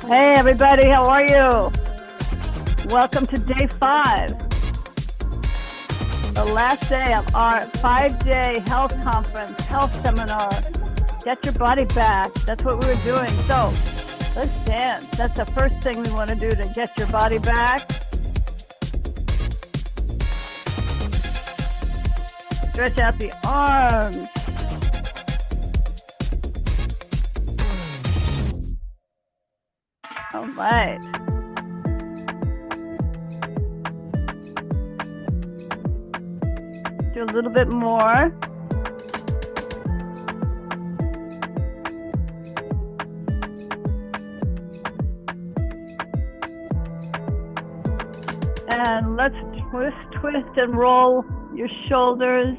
Hey everybody, how are you? Welcome to day 5, the last day of our 5-day health conference, health seminar. Get your body back. That's what we were doing. So let's dance. That's the first thing we want to do to get your body back. Stretch out the arms. All right. Do a little bit more. And let's twist and roll your shoulders.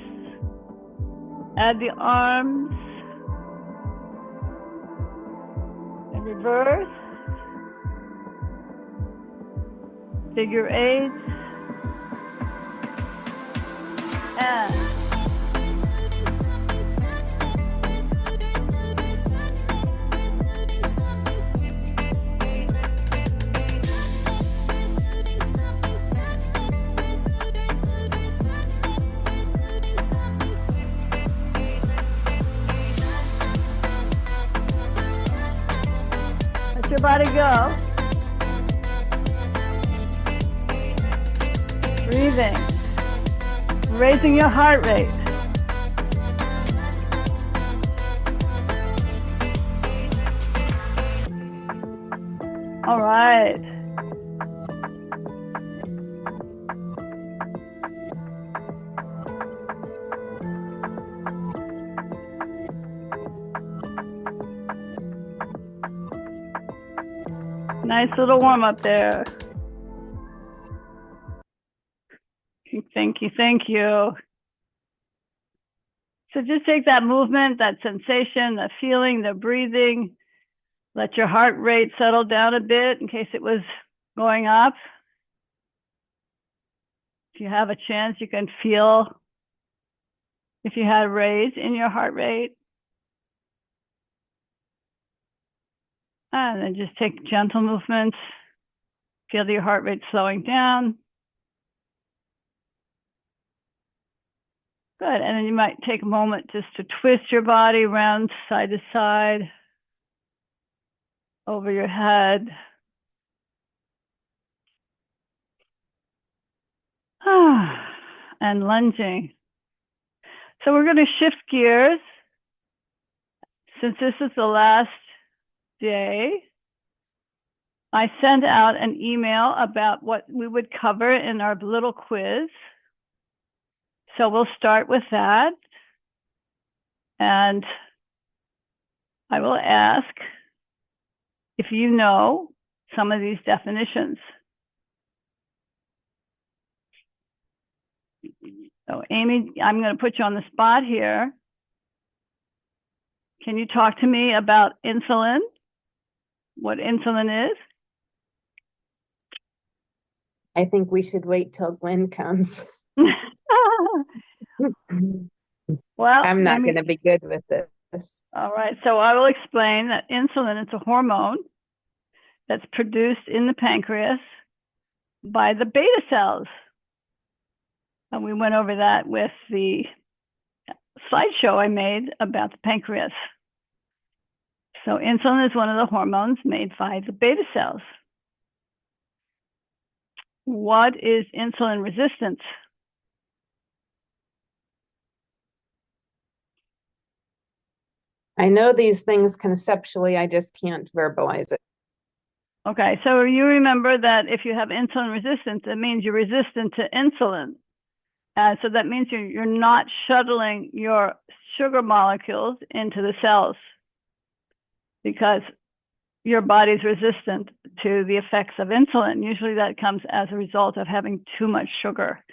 Add the arms. And reverse. Figure 8. And let your body go. Breathing, raising your heart rate. All right. Nice little warm up there. Thank you, thank you. So just take that movement, that sensation, the feeling, the breathing. Let your heart rate settle down a bit in case it was going up. If you have a chance, you can feel if you had a raise in your heart rate. And then just take gentle movements. Feel your heart rate slowing down. Good, and then you might take a moment just to twist your body around side to side, over your head. And lunging. So we're going to shift gears. Since this is the last day, I sent out an email about what we would cover in our little quiz. So we'll start with that. And I will ask if you know some of these definitions. So Amy, I'm going to put you on the spot here. Can you talk to me about insulin? What insulin is? I think we should wait till Glenn comes. Well, I'm not going to be good with this. All right, so I will explain that insulin is a hormone that's produced in the pancreas by the beta cells. And we went over that with the slideshow I made about the pancreas. So insulin is one of the hormones made by the beta cells. What is insulin resistance? I know these things conceptually, I just can't verbalize it. Okay, so you remember that if you have insulin resistance, it means you're resistant to insulin. So that means you're not shuttling your sugar molecules into the cells because your body's resistant to the effects of insulin. Usually that comes as a result of having too much sugar.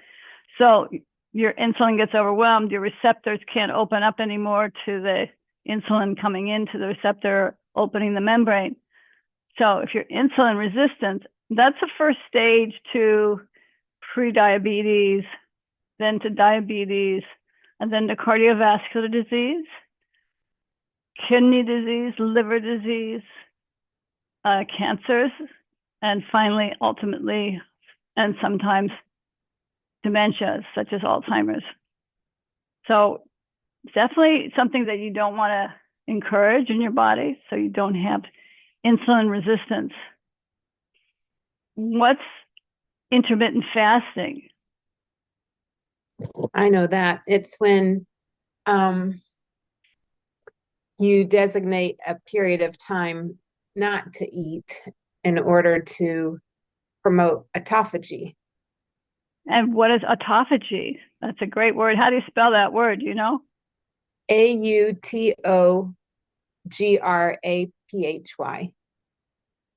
So your insulin gets overwhelmed, your receptors can't open up anymore to the insulin coming into the receptor, opening the membrane. So if you're insulin resistant, that's the first stage to prediabetes, then to diabetes, and then to cardiovascular disease, kidney disease, liver disease, cancers, and finally, ultimately, and sometimes dementia, such as Alzheimer's. So definitely something that you don't want to encourage in your body, so you don't have insulin resistance. What's intermittent fasting? I know that. It's when you designate a period of time not to eat in order to promote autophagy. And what is autophagy? That's a great word. How do you spell that word? You know? AUTOGRAPHY.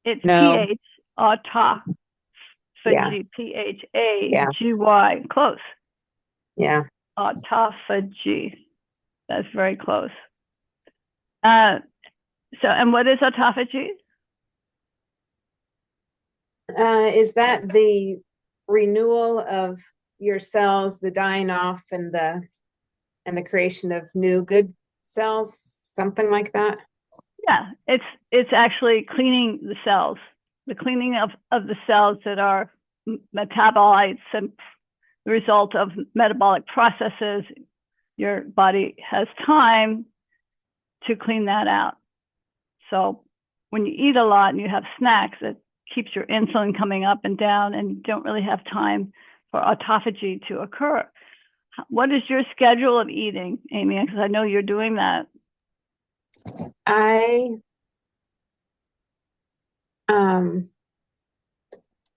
It's No. PH, autophagy, Yeah. PHAGY. Close. Yeah. Autophagy. That's very close. And what is autophagy? Is that the renewal of your cells, the dying off and the creation of new good cells, something like that? Yeah, it's actually cleaning the cells, the cleaning of the cells that are metabolites and the result of metabolic processes. Your body has time to clean that out. So when you eat a lot and you have snacks, it keeps your insulin coming up and down, and you don't really have time for autophagy to occur. What is your schedule of eating, Amy? Because I know you're doing that. I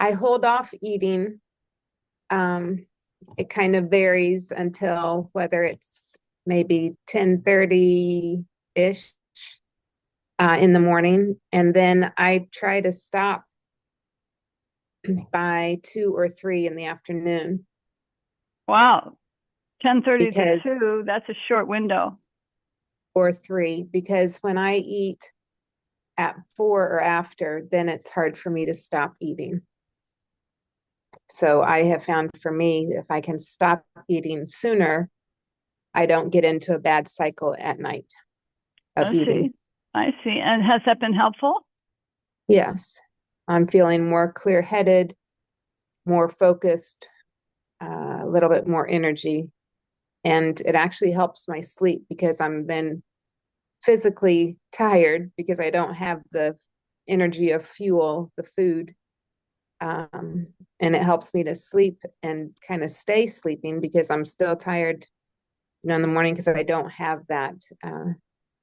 hold off eating. It kind of varies until whether it's maybe 10:30-ish in the morning, and then I try to stop by 2 or 3 in the afternoon. Wow, 10:30 Because to 2, that's a short window. or 3, because when I eat at 4 or after, then it's hard for me to stop eating. So I have found for me, if I can stop eating sooner, I don't get into a bad cycle at night of eating. I see. And has that been helpful? Yes. I'm feeling more clear-headed, more focused, a little bit more energy. And it actually helps my sleep because I'm then physically tired because I don't have the energy of fuel, the food. And it helps me to sleep and kind of stay sleeping because I'm still tired, in the morning because I don't have that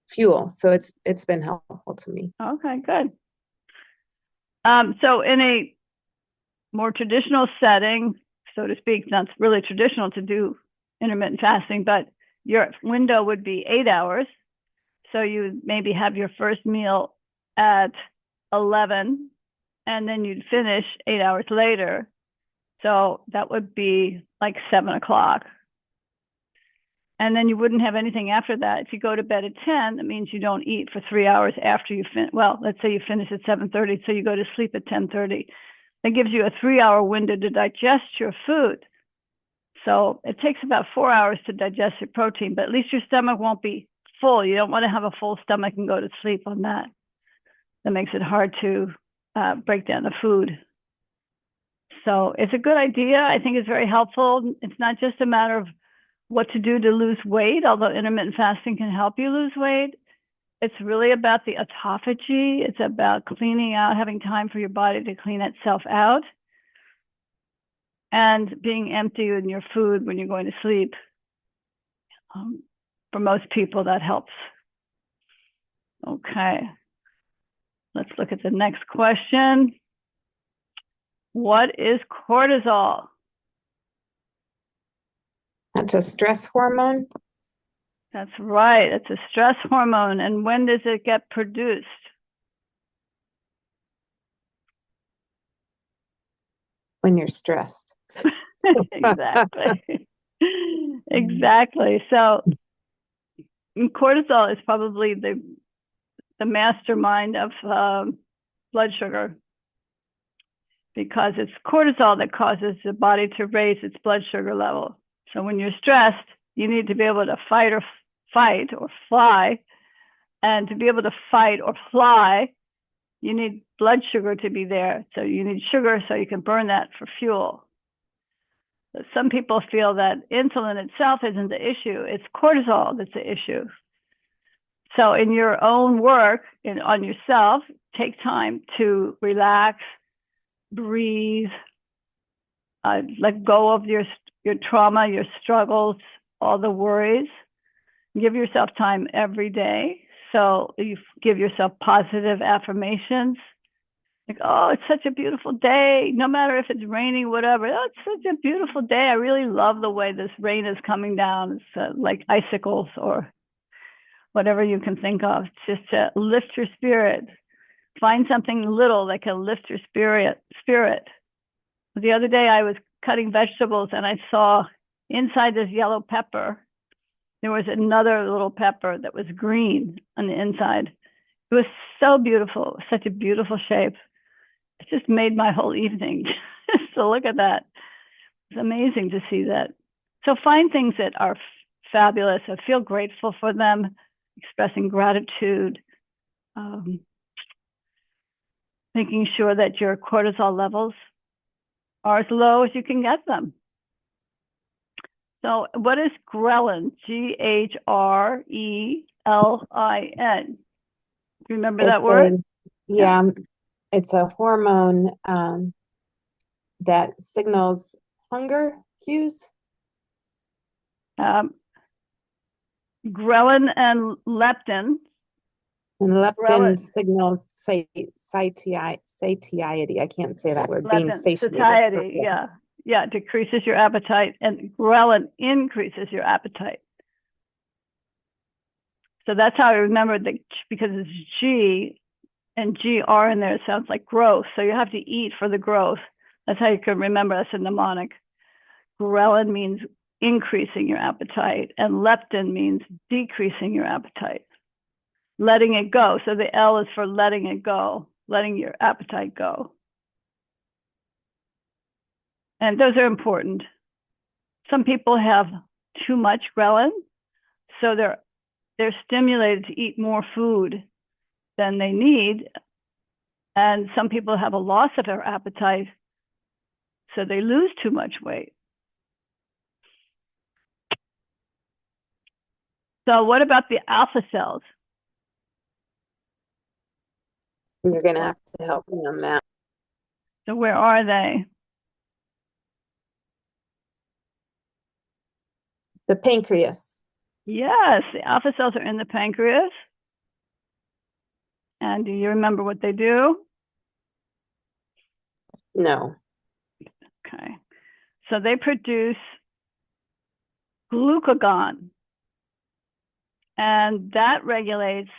fuel. So it's been helpful to me. Okay, good. So in a more traditional setting, so to speak, not really traditional to do intermittent fasting, but your window would be 8 hours. So you maybe have your first meal at 11, and then you'd finish 8 hours later. So that would be like 7 o'clock. And then you wouldn't have anything after that. If you go to bed at 10, that means you don't eat for 3 hours after you finish. Well, let's say you finish at 7:30, so you go to sleep at 10:30. That gives you a 3-hour window to digest your food. So it takes about 4 hours to digest your protein, but at least your stomach won't be full. You don't want to have a full stomach and go to sleep on that. That makes it hard to break down the food. So it's a good idea. I think it's very helpful. It's not just a matter of what to do to lose weight, although intermittent fasting can help you lose weight. It's really about the autophagy. It's about cleaning out, having time for your body to clean itself out, and being empty in your food when you're going to sleep. For most people, that helps. Okay. Let's look at the next question. What is cortisol? That's a stress hormone. That's right. It's a stress hormone. And when does it get produced? When you're stressed. Exactly. Exactly. So cortisol is probably the mastermind of blood sugar, because it's cortisol that causes the body to raise its blood sugar level. So when you're stressed, you need to be able to fight or fly. And to be able to fight or fly, You need blood sugar to be there. So you need sugar so you can burn that for fuel. But some people feel that insulin itself isn't the issue. It's cortisol that's the issue. So in your own work on yourself, take time to relax, breathe, let go of your trauma, your struggles, all the worries. Give yourself time every day. So you give yourself positive affirmations. Like, oh, it's such a beautiful day. No matter if it's raining, whatever. Oh, it's such a beautiful day. I really love the way this rain is coming down. It's like icicles or whatever you can think of. It's just to lift your spirit. Find something little that can lift your spirit. The other day I was cutting vegetables and I saw inside this yellow pepper, there was another little pepper that was green on the inside. It was so beautiful, such a beautiful shape. It just made my whole evening just to look at that. It's amazing to see that. So find things that are fabulous. I feel grateful for them, expressing gratitude, making sure that your cortisol levels are as low as you can get them. So what is ghrelin? G-H-R-E-L-I-N. Remember that word? Yeah, it's a hormone that signals hunger cues. Ghrelin and leptin. And leptin signals satiety. I can't say that word. Being satiety, yeah, decreases your appetite, and ghrelin increases your appetite. So that's how I remember that, because it's G and GR in there, it sounds like growth. So you have to eat for the growth. That's how you can remember us in mnemonic. Ghrelin means increasing your appetite, and leptin means decreasing your appetite, letting it go. So the L is for letting it go, letting your appetite go. And those are important. Some people have too much ghrelin, so they're stimulated to eat more food than they need. And some people have a loss of their appetite, so they lose too much weight. So what about the alpha cells? You're going to have to help me on that. So where are they? The pancreas. Yes, the alpha cells are in the pancreas. And do you remember what they do? No. Okay. So they produce glucagon. And that regulates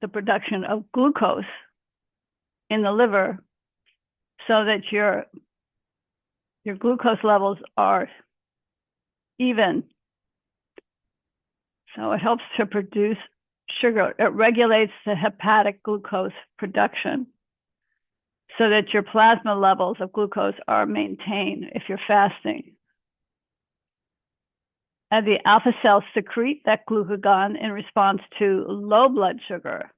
the production of glucose in the liver so that your glucose levels are even. So it helps to produce sugar. It regulates the hepatic glucose production so that your plasma levels of glucose are maintained if you're fasting. And the alpha cells secrete that glucagon in response to low blood sugar.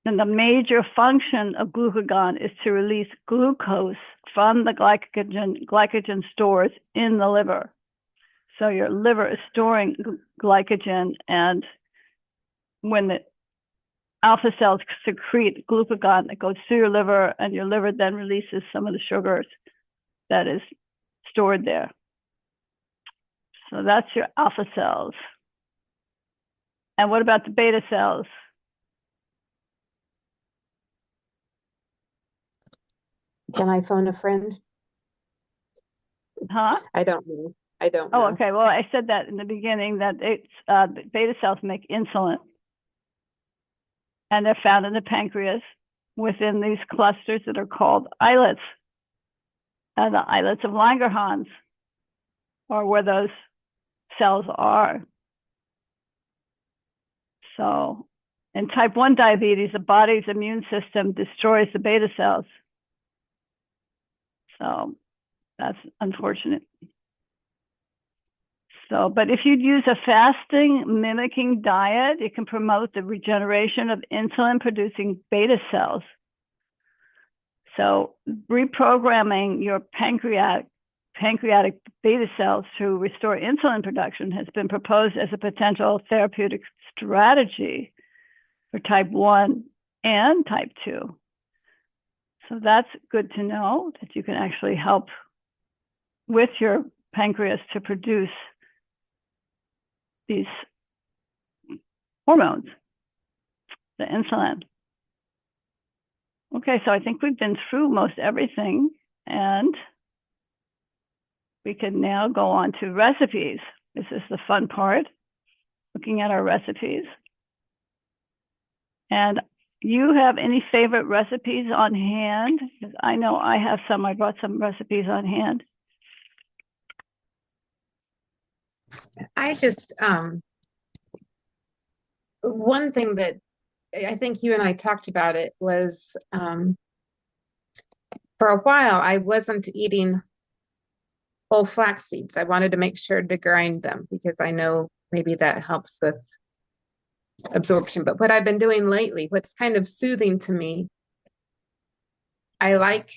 And the major function of glucagon is to release glucose from the glycogen stores in the liver. So your liver is storing glycogen, and when the alpha cells secrete glucagon, it goes through your liver, and your liver then releases some of the sugars that is stored there. So that's your alpha cells. And what about the beta cells? Can I phone a friend? Huh? I don't know. Oh, okay. Well, I said that in the beginning, that beta cells make insulin. And they're found in the pancreas within these clusters that are called islets. And the islets of Langerhans are where those cells are. So in type 1 diabetes, the body's immune system destroys the beta cells. So that's unfortunate. So, but if you'd use a fasting mimicking diet, it can promote the regeneration of insulin producing beta cells. So reprogramming your pancreatic beta cells to restore insulin production has been proposed as a potential therapeutic strategy for type 1 and type 2. So that's good to know, that you can actually help with your pancreas to produce these hormones, the insulin. Okay, so I think we've been through most everything, and we can now go on to recipes. This is the fun part, looking at our recipes. And you have any favorite recipes on hand? Because I know I have some. I brought some recipes on hand. I just, one thing that I think you and I talked about it was, for a while, I wasn't eating whole flax seeds. I wanted to make sure to grind them because I know maybe that helps with absorption. But what I've been doing lately, what's kind of soothing to me, I like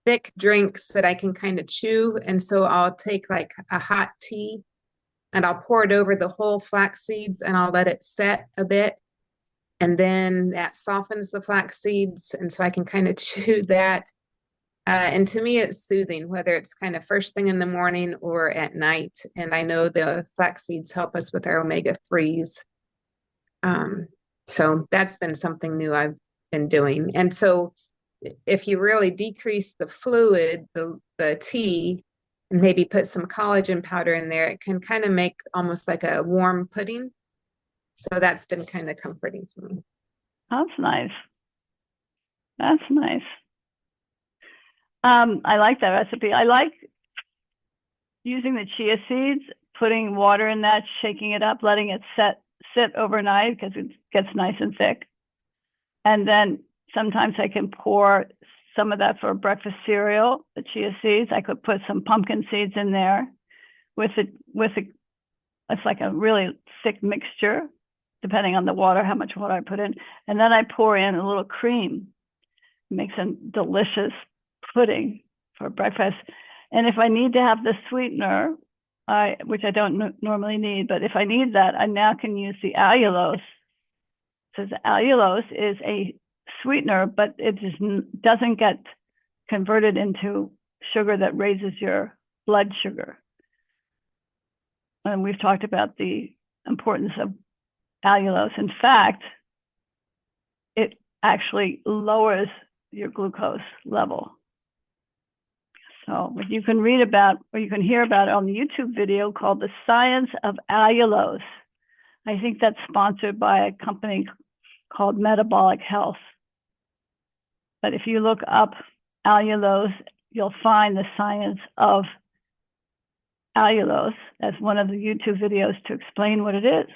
thick drinks that I can kind of chew. And so I'll take like a hot tea and I'll pour it over the whole flax seeds and I'll let it set a bit. And then that softens the flax seeds. And so I can kind of chew that. And to me, it's soothing, whether it's kind of first thing in the morning or at night. And I know the flax seeds help us with our omega-3s. So that's been something new I've been doing. And so if you really decrease the fluid, the tea, and maybe put some collagen powder in there, it can kind of make almost like a warm pudding. So that's been kind of comforting to me. That's nice. That's nice. I like that recipe. I like using the chia seeds, putting water in that, shaking it up, letting it sit overnight because it gets nice and thick. And then sometimes I can pour some of that for breakfast cereal, the chia seeds. I could put some pumpkin seeds in there it's like a really thick mixture, depending on the water, how much water I put in. And then I pour in a little cream. It makes a delicious pudding for breakfast. And if I need to have the sweetener, which I don't normally need, but if I need that, I now can use the allulose. So the allulose is a sweetener, but it just doesn't get converted into sugar that raises your blood sugar. And we've talked about the importance of allulose. In fact, it actually lowers your glucose level. So what you can read about, or you can hear about on the YouTube video called The Science of Allulose. I think that's sponsored by a company called Metabolic Health. But if you look up allulose, you'll find the science of allulose as one of the YouTube videos to explain what it is.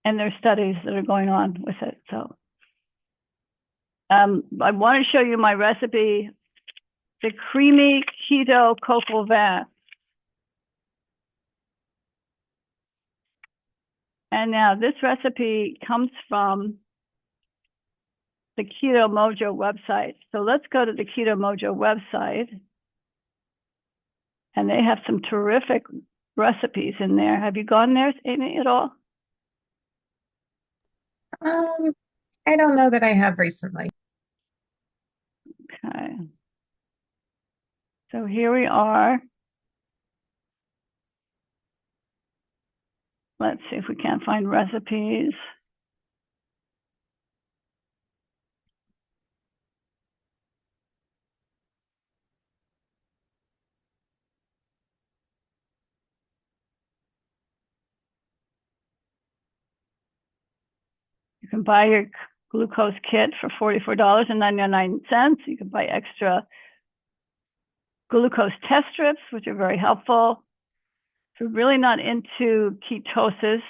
And there's studies that are going on with it. So I want to show you my recipe, the creamy keto coq au vin. And now this recipe comes from the Keto Mojo website. So let's go to the Keto Mojo website. And they have some terrific recipes in there. Have you gone there, Amy, at all? I don't know that I have recently. Okay. So here we are. Let's see if we can't find recipes. You can buy your glucose kit for $44.99. You can buy extra glucose test strips, which are very helpful. If you're really not into ketosis,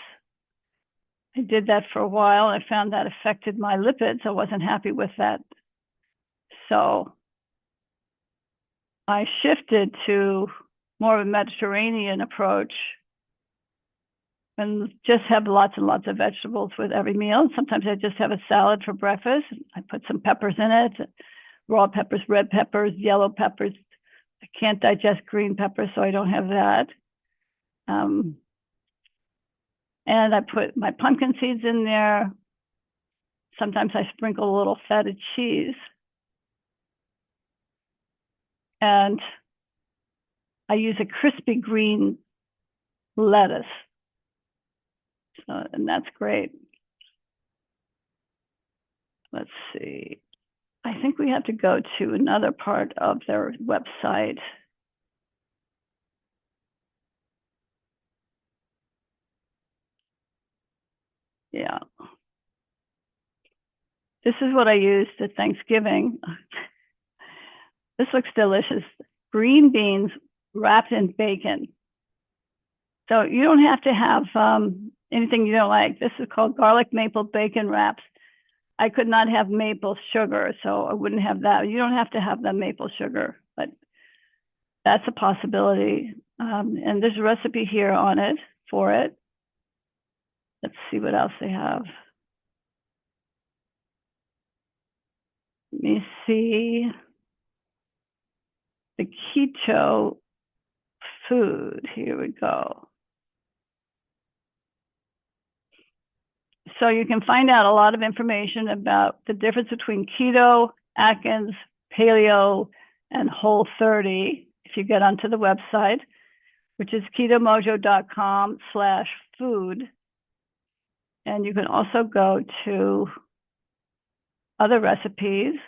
I did that for a while. I found that affected my lipids. I wasn't happy with that. So I shifted to more of a Mediterranean approach and just have lots and lots of vegetables with every meal. Sometimes I just have a salad for breakfast. I put some peppers in it, raw peppers, red peppers, yellow peppers. I can't digest green peppers, so I don't have that. And I put my pumpkin seeds in there. Sometimes I sprinkle a little feta cheese. And I use a crispy green lettuce. So, and that's great. Let's see. I think we have to go to another part of their website. Yeah. This is what I used at Thanksgiving. This looks delicious. Green beans wrapped in bacon. So you don't have to have anything you don't like. This is called garlic maple bacon wraps. I could not have maple sugar, so I wouldn't have that. You don't have to have the maple sugar, but that's a possibility. And there's a recipe here on it for it. Let's see what else they have. Let me see. The keto food. Here we go. So you can find out a lot of information about the difference between keto, Atkins, paleo, and Whole30 if you get onto the website, which is ketomojo.com/food. And you can also go to other recipes.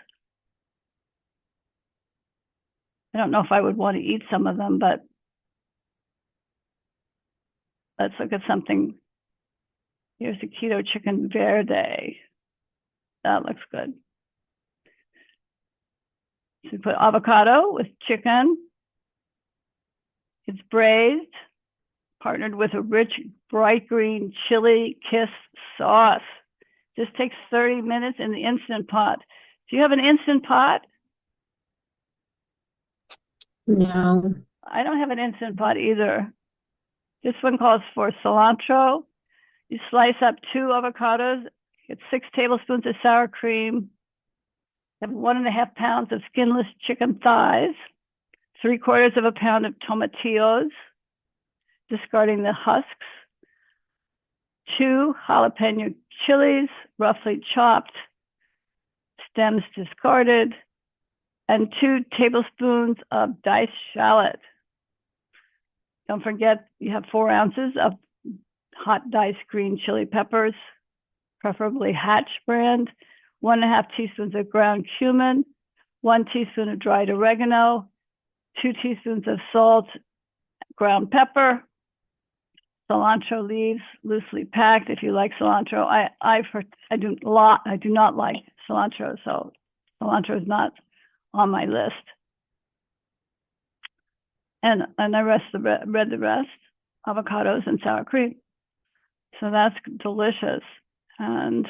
I don't know if I would want to eat some of them, but let's look at something. Here's the keto chicken verde. That looks good. So we put avocado with chicken. It's braised, partnered with a rich, bright green chili kiss sauce. This takes 30 minutes in the Instant Pot. Do you have an Instant Pot? No. I don't have an Instant Pot either. This one calls for cilantro. You slice up 2 avocados, get 6 tablespoons of sour cream, have 1.5 pounds of skinless chicken thighs, 3/4 of a pound of tomatillos, discarding the husks, 2 jalapeno chilies, roughly chopped, stems discarded, and 2 tablespoons of diced shallot. Don't forget you have 4 ounces of hot diced green chili peppers, preferably Hatch brand, 1.5 teaspoons of ground cumin, 1 teaspoon of dried oregano, 2 teaspoons of salt, ground pepper, cilantro leaves, loosely packed. If you like cilantro, I do not like cilantro, so cilantro is not on my list. And I read the rest, avocados and sour cream. So that's delicious. And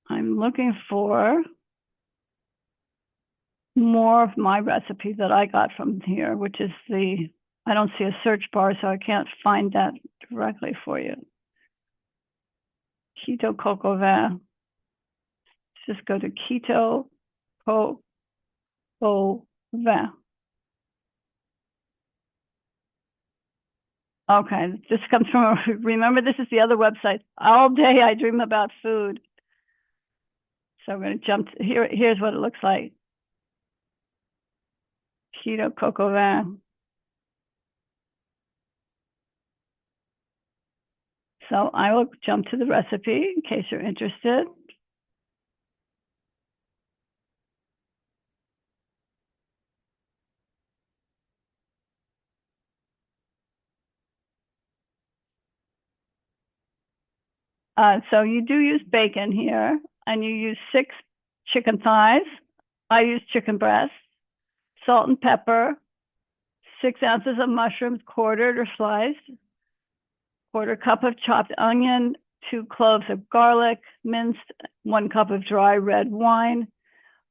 I'm looking for more of my recipe that I got from here, which is I don't see a search bar, so I can't find that directly for you. Keto coco vin. Just go to keto coco vin. Okay, this comes from, remember, this is the other website. All day I dream about food. So I'm going to jump to, here's what it looks like. Keto coco vin. So I will jump to the recipe in case you're interested. So you do use bacon here, and you use 6 chicken thighs. I use chicken breast, salt and pepper, 6 ounces of mushrooms quartered or sliced, 1/4 cup of chopped onion, 2 cloves of garlic, minced, 1 cup of dry red wine,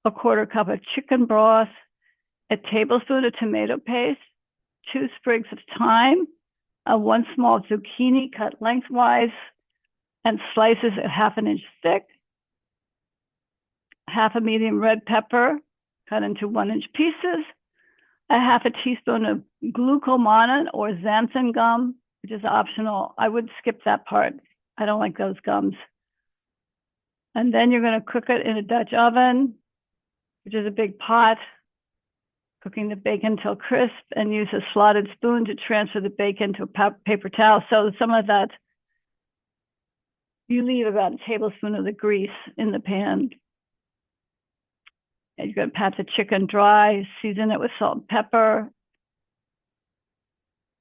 1/4 cup of chicken broth, a tablespoon of tomato paste, 2 sprigs of thyme, 1 small zucchini cut lengthwise and slices a 1/2 inch thick, 1/2 a medium red pepper cut into 1-inch pieces, 1/2 a teaspoon of glucomannan or xanthan gum, which is optional. I would skip that part. I don't like those gums. And then you're going to cook it in a Dutch oven, which is a big pot, cooking the bacon till crisp, and use a slotted spoon to transfer the bacon to a paper towel. So some of that, you leave about a tablespoon of the grease in the pan. And you're going to pat the chicken dry, season it with salt and pepper.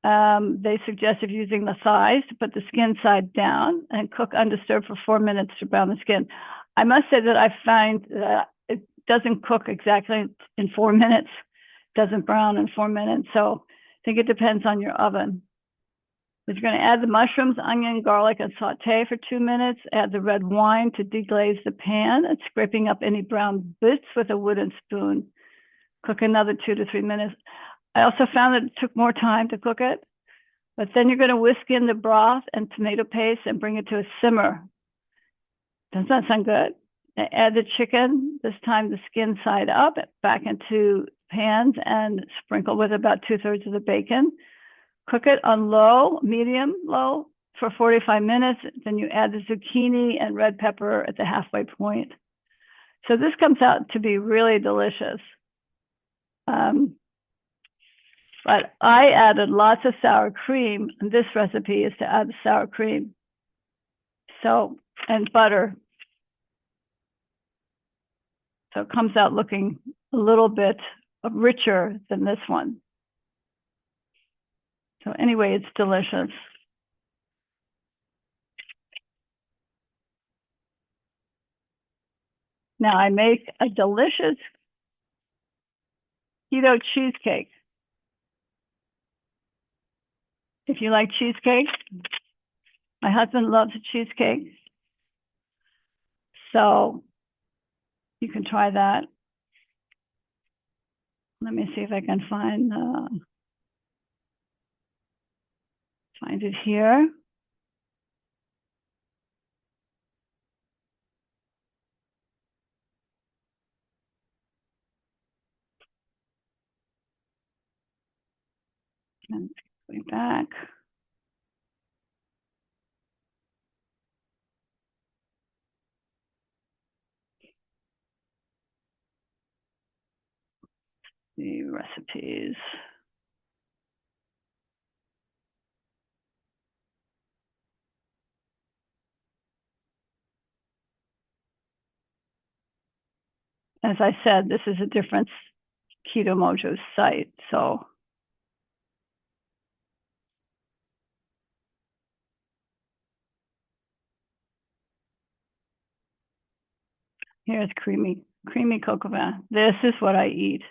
They suggest, if using the thighs, to put the skin side down and cook undisturbed for 4 minutes to brown the skin. I must say that I find that it doesn't cook exactly in 4 minutes, doesn't brown in 4 minutes. So I think it depends on your oven. But you're going to add the mushrooms, onion, garlic, and saute for 2 minutes. Add the red wine to deglaze the pan and scraping up any brown bits with a wooden spoon. Cook another 2 to 3 minutes. I also found that it took more time to cook it, but then you're going to whisk in the broth and tomato paste and bring it to a simmer. Does that sound good? Add the chicken, this time the skin side up, back into pans and sprinkle with about 2/3 of the bacon. Cook it on low, medium low for 45 minutes. Then you add the zucchini and red pepper at the halfway point. So this comes out to be really delicious. But I added lots of sour cream, and this recipe is to add the sour cream. So, and butter. So it comes out looking a little bit richer than this one. So anyway, it's delicious. Now I make a delicious keto cheesecake. If you like cheesecake, my husband loves a cheesecake. So you can try that. Let me see if I can find it here. And going back. The recipes. As I said, this is a different Keto Mojo site, so here's creamy cocoa bean. This is what I eat.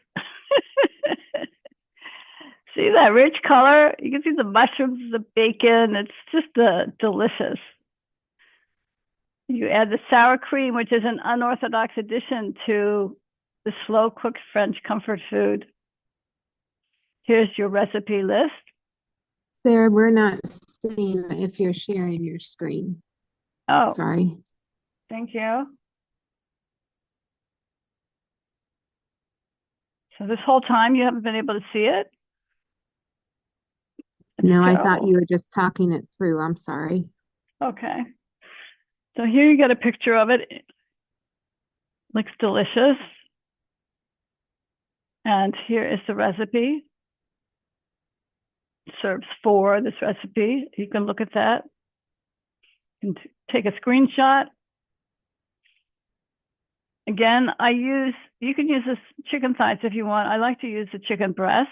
See that rich color? You can see the mushrooms, the bacon. It's just delicious. You add the sour cream, which is an unorthodox addition to the slow-cooked French comfort food. Here's your recipe list. Sarah, we're not seeing if you're sharing your screen. Oh, sorry. Thank you. So this whole time you haven't been able to see it? No, I thought you were just talking it through. I'm sorry. Okay. So here you get a picture of it. It looks delicious. And here is the recipe. It serves 4, this recipe. You can look at that. You can take a screenshot. Again, you can use this chicken thighs if you want. I like to use the chicken breast.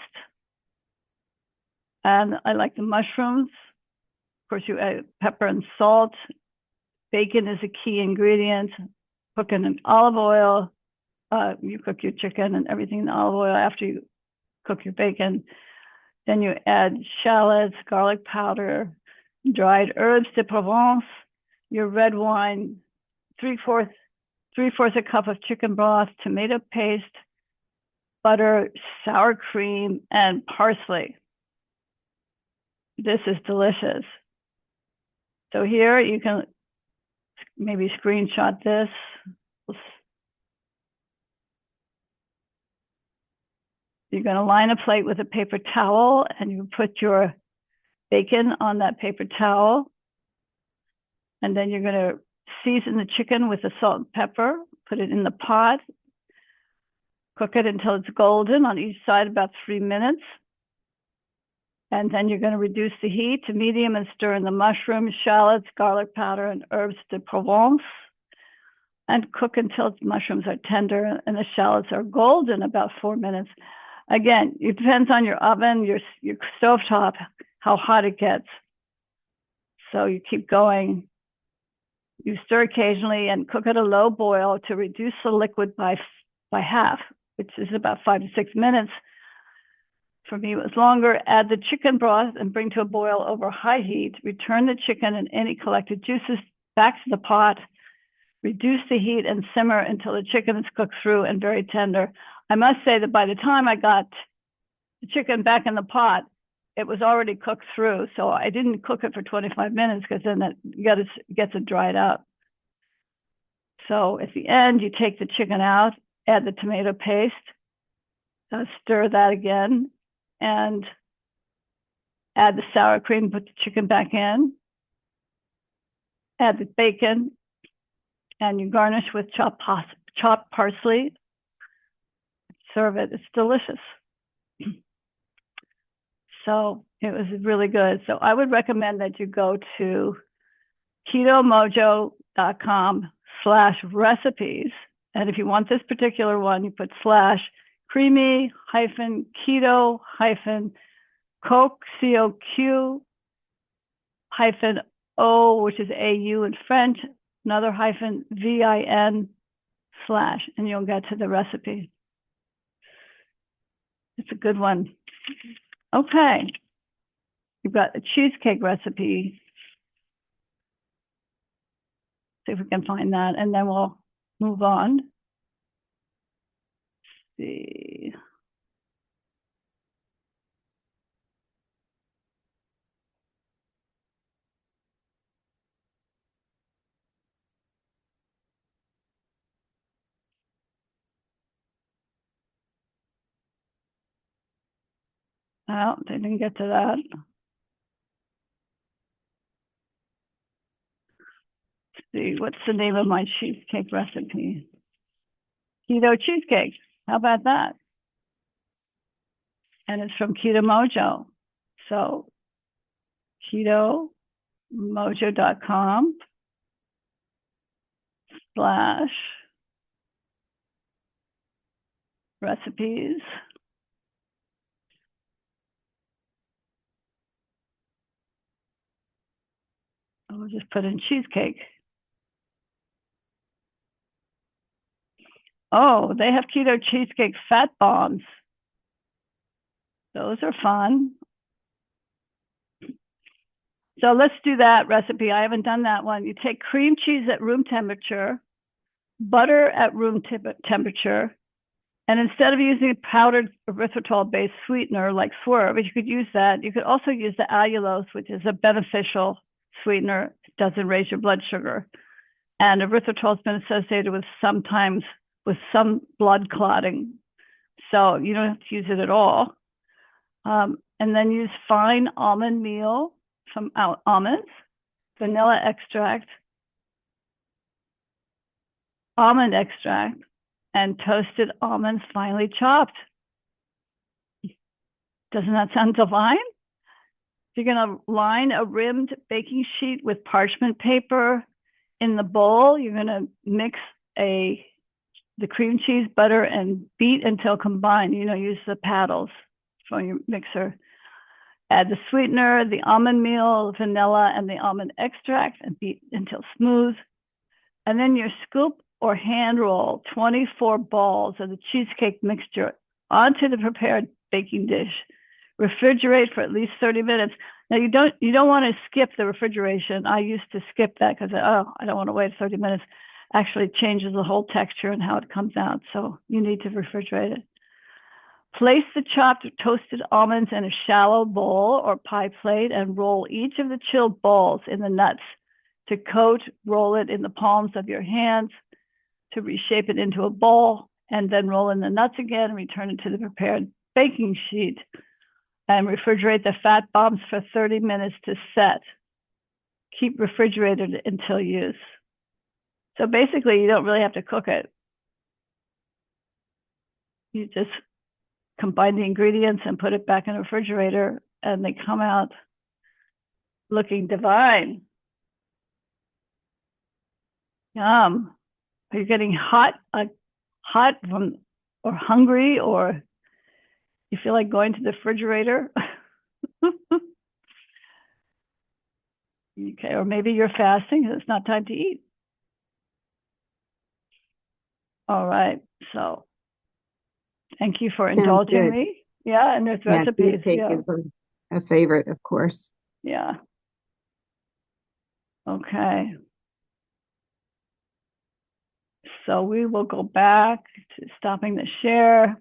And I like the mushrooms. Of course, you add pepper and salt. Bacon is a key ingredient. Cook in olive oil. You cook your chicken and everything in olive oil after you cook your bacon. Then you add shallots, garlic powder, dried herbs de Provence, your red wine, 3/4 a cup of chicken broth, tomato paste, butter, sour cream, and parsley. This is delicious. So here you can maybe screenshot this. You're going to line a plate with a paper towel and you put your bacon on that paper towel. And then you're going to season the chicken with the salt and pepper, put it in the pot, cook it until it's golden on each side, about 3 minutes. And then you're going to reduce the heat to medium and stir in the mushrooms, shallots, garlic powder, and herbs de Provence. And cook until the mushrooms are tender and the shallots are golden, about 4 minutes. Again, it depends on your oven, your stovetop, how hot it gets. So you keep going. You stir occasionally and cook at a low boil to reduce the liquid by half, which is about 5 to 6 minutes. For me, it was longer. Add the chicken broth and bring to a boil over high heat. Return the chicken and any collected juices back to the pot. Reduce the heat and simmer until the chicken is cooked through and very tender. I must say that by the time I got the chicken back in the pot, it was already cooked through. So I didn't cook it for 25 minutes because then it gets it dried out. So at the end, you take the chicken out, add the tomato paste, stir that again, and add the sour cream, put the chicken back in, add the bacon, and you garnish with chopped parsley. Serve it. It's delicious. So it was really good. So I would recommend that you go to ketomojo.com/recipes. And if you want this particular one, you put /creamy-keto-coq, COQ-O, which is AU in French, another -VIN/, and you'll get to the recipe. It's a good one. Okay. You've got a cheesecake recipe. See if we can find that, and then we'll move on. Let's see. Oh, they didn't get to that. Let's see, what's the name of my cheesecake recipe? Keto cheesecake. How about that? And it's from Keto Mojo. So ketomojo.com/recipes. I'll just put in cheesecake. Oh, they have keto cheesecake fat bombs. Those are fun. So let's do that recipe. I haven't done that one. You take cream cheese at room temperature, butter at room temperature, and instead of using a powdered erythritol-based sweetener like Swerve, you could use that. You could also use the allulose, which is a beneficial sweetener. It doesn't raise your blood sugar. And erythritol has been associated with sometimes with some blood clotting. So you don't have to use it at all. And then use fine almond meal from almonds, vanilla extract, almond extract, and toasted almonds finely chopped. Doesn't that sound divine? You're going to line a rimmed baking sheet with parchment paper. In the bowl, you're going to mix the cream cheese, butter, and beat until combined. Use the paddles from your mixer. Add the sweetener, the almond meal, vanilla, and the almond extract, and beat until smooth. And then you scoop or hand roll 24 balls of the cheesecake mixture onto the prepared baking dish. Refrigerate for at least 30 minutes. Now you don't want to skip the refrigeration. I used to skip that because I don't want to wait 30 minutes. Actually changes the whole texture and how it comes out. So you need to refrigerate it. Place the chopped toasted almonds in a shallow bowl or pie plate and roll each of the chilled balls in the nuts. To coat, roll it in the palms of your hands to reshape it into a ball, and then roll in the nuts again and return it to the prepared baking sheet. And refrigerate the fat bombs for 30 minutes to set. Keep refrigerated until use. So basically, you don't really have to cook it. You just combine the ingredients and put it back in the refrigerator, and they come out looking divine. Yum. Are you getting hot from, or hungry, or you feel like going to the refrigerator? Okay, or maybe you're fasting and it's not time to eat. All right, so thank you for indulging me. Yeah, and there's recipes. Cake is a favorite, of course. Yeah. Okay. So we will go back to stopping the share.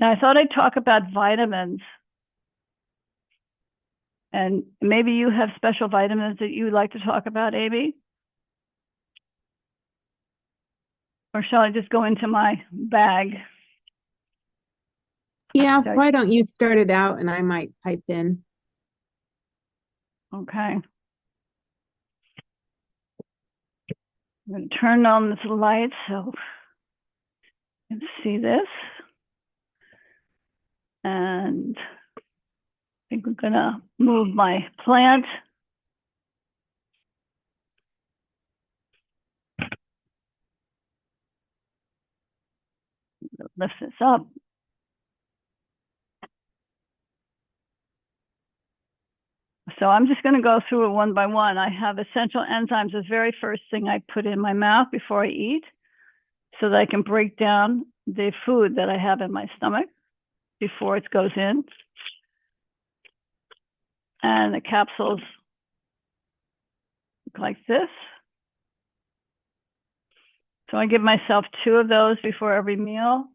Now, I thought I'd talk about vitamins. And maybe you have special vitamins that you would like to talk about, Amy? Or shall I just go into my bag? Yeah, why don't you start it out and I might pipe in. Okay. I'm going to turn on this light so you can see this. And I think we're going to move my plant. Lift this up. So I'm just going to go through it one by one. I have essential enzymes, the very first thing I put in my mouth before I eat, so that I can break down the food that I have in my stomach before it goes in. And the capsules look like this. So I give myself 2 of those before every meal.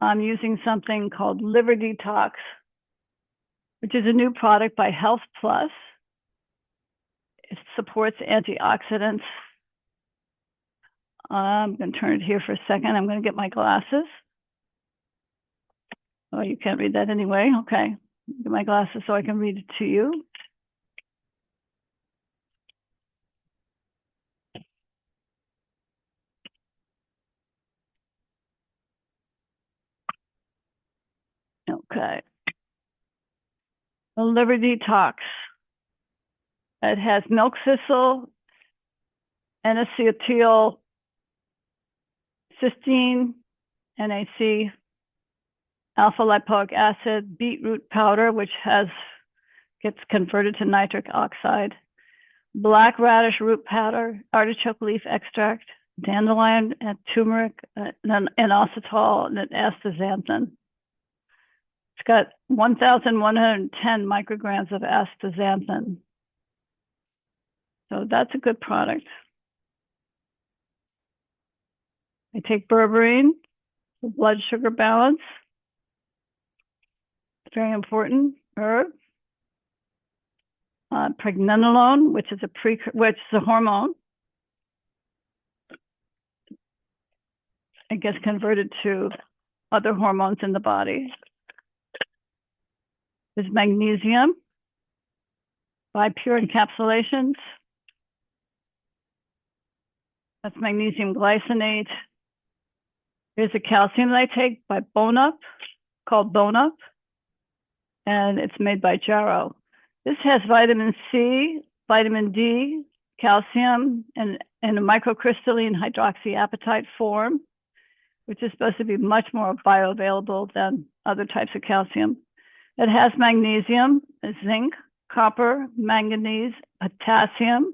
I'm using something called Liver Detox, which is a new product by Health Plus. It supports antioxidants. I'm going to turn it here for a second. I'm going to get my glasses. Oh, you can't read that anyway. Okay. Get my glasses so I can read it to you. Okay. The Liver Detox. It has milk thistle, N-acetyl cysteine, NAC, alpha lipoic acid, beetroot powder, which gets converted to nitric oxide, black radish root powder, artichoke leaf extract, dandelion and turmeric, and inositol, and astaxanthin. It's got 1,110 micrograms of astaxanthin. So that's a good product. I take berberine for blood sugar balance. It's very important herb. Pregnenolone, which is a hormone. It gets converted to other hormones in the body. There's magnesium by Pure Encapsulations. That's magnesium glycinate. Here's a calcium that I take by Bone Up, called Bone Up, and it's made by Jarrow. This has vitamin C, vitamin D, calcium, and in a microcrystalline hydroxyapatite form, which is supposed to be much more bioavailable than other types of calcium. It has magnesium, zinc, copper, manganese, potassium,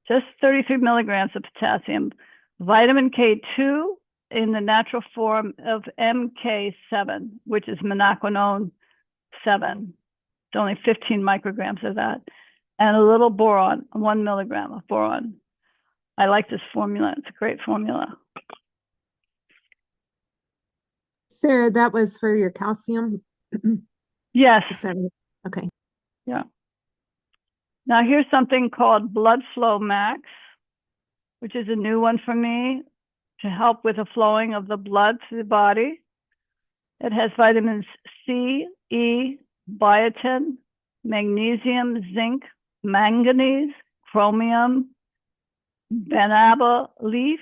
just 33 milligrams of potassium, vitamin K2 in the natural form of MK7, which is menaquinone 7. It's only 15 micrograms of that, and a little boron, 1 milligram of boron. I like this formula. It's a great formula. Sarah, that was for your calcium? Yes. Okay. Yeah. Now here's something called Blood Flow Max, which is a new one for me to help with the flowing of the blood through the body. It has vitamins C, E, biotin, magnesium, zinc, manganese, chromium, banaba leaf,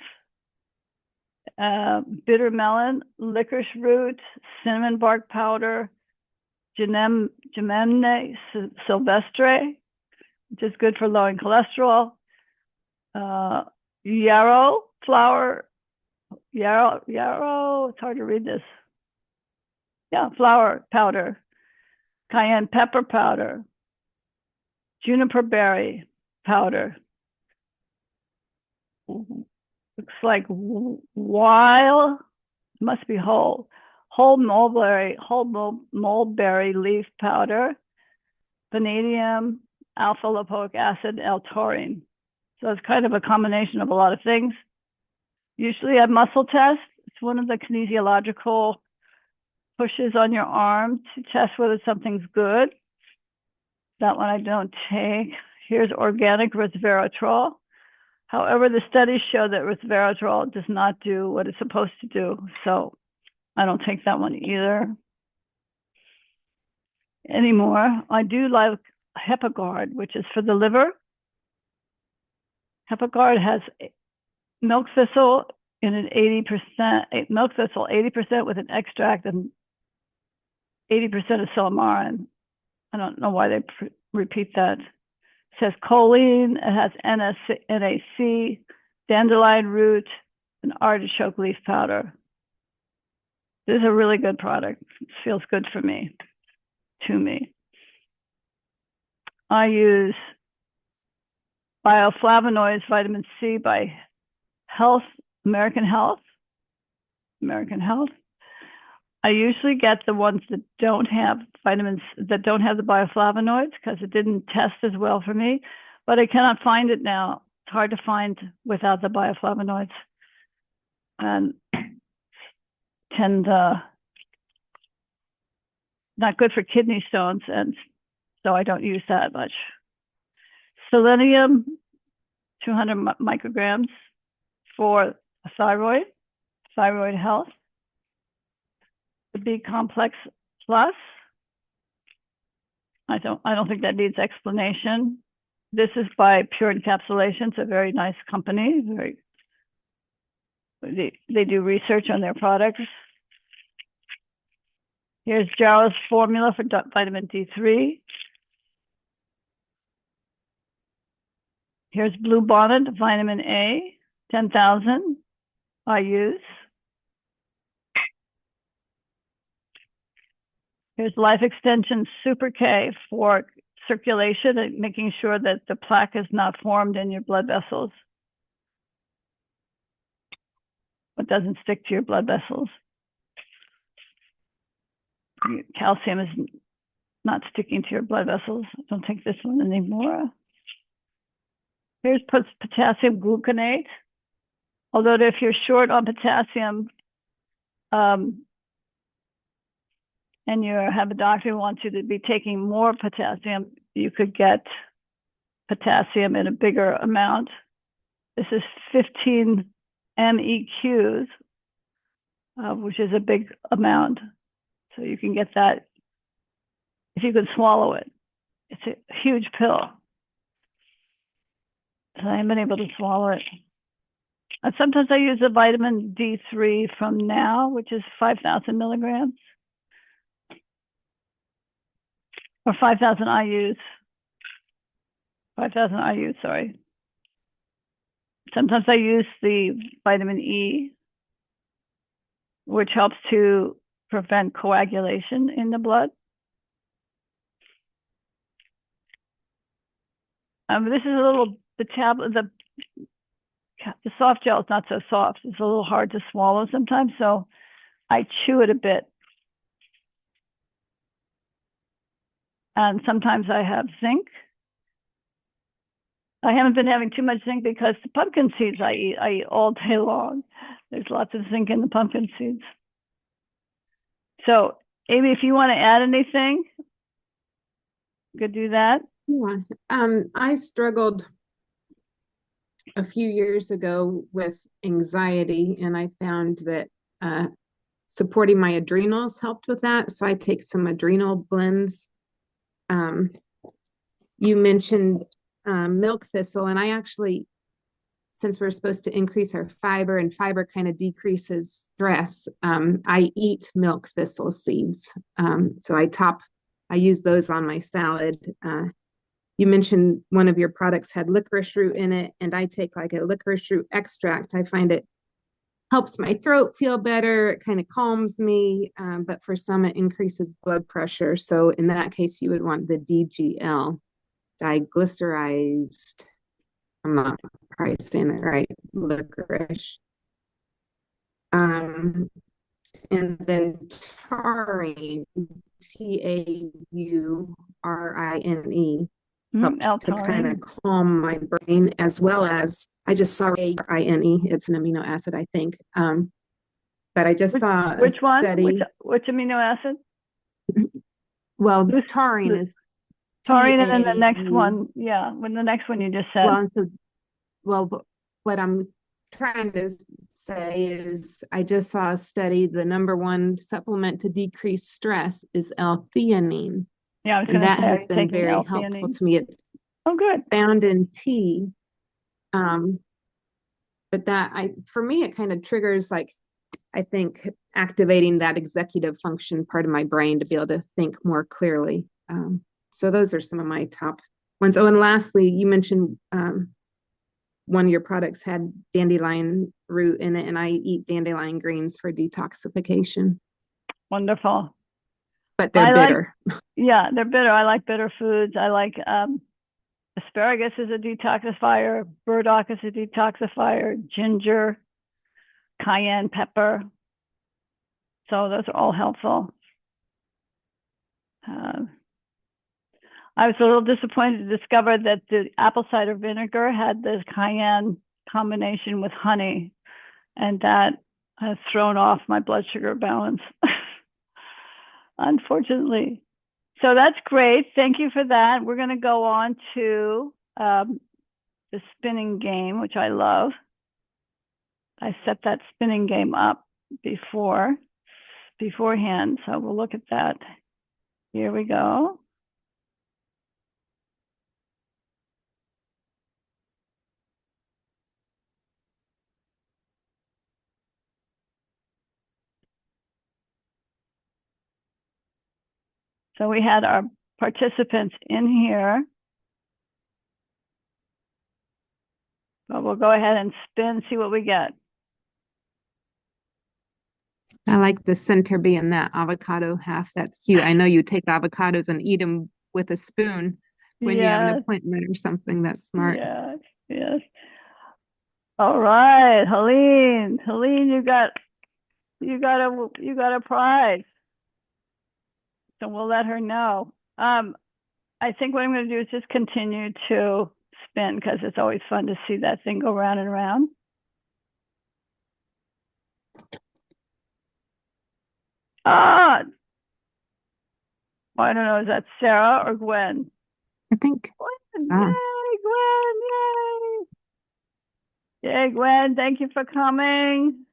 bitter melon, licorice root, cinnamon bark powder, Gemene sylvestre, which is good for lowering cholesterol, yarrow flower, yarrow, it's hard to read this. Yeah, flower powder, cayenne pepper powder, juniper berry powder. Looks like wild, must be whole mulberry leaf powder, vanadium, alpha lipoic acid, L-taurine. So it's kind of a combination of a lot of things. Usually a muscle test. It's one of the kinesiological pushes on your arm to test whether something's good. That one I don't take. Here's organic resveratrol. However, the studies show that resveratrol does not do what it's supposed to do. So I don't take that one either anymore. I do like HepaGuard, which is for the liver. HepaGuard has milk thistle in an 80%, milk thistle 80% with an extract and 80% of silymarin. I don't know why they repeat that. It says choline, it has NAC, dandelion root, and artichoke leaf powder. This is a really good product. It feels good for me, to me. I use bioflavonoids, vitamin C by American Health. I usually get the ones that don't have vitamins, that don't have the bioflavonoids, because it didn't test as well for me, but I cannot find it now. It's hard to find without the bioflavonoids. And not good for kidney stones, and so I don't use that much. Selenium, 200 micrograms for thyroid health. The B complex plus, I don't think that needs explanation. This is by Pure Encapsulation. It's a very nice company. They do research on their products. Here's Jarrow's formula for vitamin D3. Here's Bluebonnet vitamin A, 10,000 IUs. Here's Life Extension Super K for circulation and making sure that the plaque is not formed in your blood vessels. It doesn't stick to your blood vessels. Calcium is not sticking to your blood vessels. Don't take this one anymore. Here's potassium gluconate. Although if you're short on potassium, and you have a doctor who wants you to be taking more potassium, you could get potassium in a bigger amount. This is 15 MEQs, which is a big amount. So you can get that if you can swallow it. It's a huge pill. So I haven't been able to swallow it. And sometimes I use the vitamin D3 from Now, which is 5,000 milligrams. Or 5,000 IUs. 5,000 IUs, sorry. Sometimes I use the vitamin E, which helps to prevent coagulation in the blood. This is a little, the tablet, the soft gel is not so soft. It's a little hard to swallow sometimes, so I chew it a bit. And sometimes I have zinc. I haven't been having too much zinc because the pumpkin seeds I eat all day long. There's lots of zinc in the pumpkin seeds. So, Amy, if you want to add anything, you could do that. Yeah. I struggled a few years ago with anxiety, and I found that supporting my adrenals helped with that. So I take some adrenal blends. You mentioned milk thistle, and I actually, since we're supposed to increase our fiber, and fiber kind of decreases stress, I eat milk thistle seeds. So I use those on my salad. You mentioned one of your products had licorice root in it, and I take like a licorice root extract. I find it helps my throat feel better. It kind of calms me, but for some, it increases blood pressure. So in that case, you would want the DGL, diglycerized, I'm not probably saying it right, licorice. And then taurine, TAURINE, helps to kind of calm my brain, as well as I just saw INE. It's an amino acid, I think. But I just saw which one? Study. Which amino acid? Well, taurine is taurine, and then the next one, yeah, when the next one you just said. Well, what I'm trying to say is I just saw a study. The number one supplement to decrease stress is L-theanine. Yeah, I was going to say, that has been very helpful to me. It's good. Found in tea. But for me, it kind of triggers, like, I think, activating that executive function part of my brain to be able to think more clearly. So those are some of my top ones. Oh, and lastly, you mentioned one of your products had dandelion root in it, and I eat dandelion greens for detoxification. Wonderful. But they're bitter. Yeah, they're bitter. I like bitter foods. I like asparagus is a detoxifier, burdock is a detoxifier, ginger, cayenne pepper. So those are all helpful. I was a little disappointed to discover that the apple cider vinegar had this cayenne combination with honey, and that has thrown off my blood sugar balance, unfortunately. So that's great. Thank you for that. We're going to go on to the spinning game, which I love. I set that spinning game up beforehand, so we'll look at that. Here we go. So we had our participants in here. But we'll go ahead and spin, see what we get. I like the center being that avocado half. That's cute. I know you take avocados and eat them with a spoon when you have an appointment or something. That's smart. Yes, yes. All right, Helene, you got a prize. So we'll let her know. I think what I'm going to do is just continue to spin, because it's always fun to see that thing go round and round. I don't know, is that Sarah or Gwen? I think. Gwen, yay, Gwen, yay. Yay, Gwen, thank you for coming.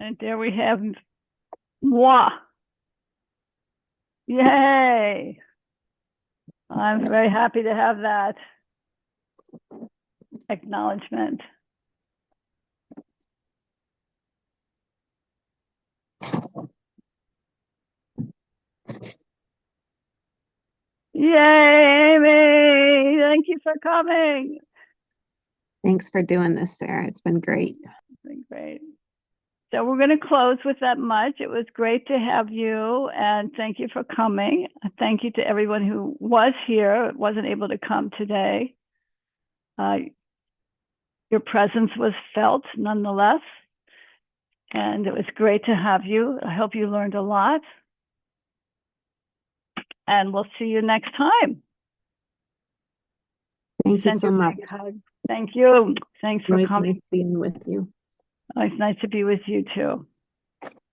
And there we have moi. Yay. I'm very happy to have that acknowledgement. Yay, Amy. Thank you for coming. Thanks for doing this, Sarah. It's been great. It's been great. So we're going to close with that much. It was great to have you, and thank you for coming. Thank you to everyone who was here, wasn't able to come today. Your presence was felt nonetheless. And it was great to have you. I hope you learned a lot. And we'll see you next time. Thank you Send so you a much. big hug. Thank you. Thanks for Always coming. nice being with you. Oh, it's nice to be with you too.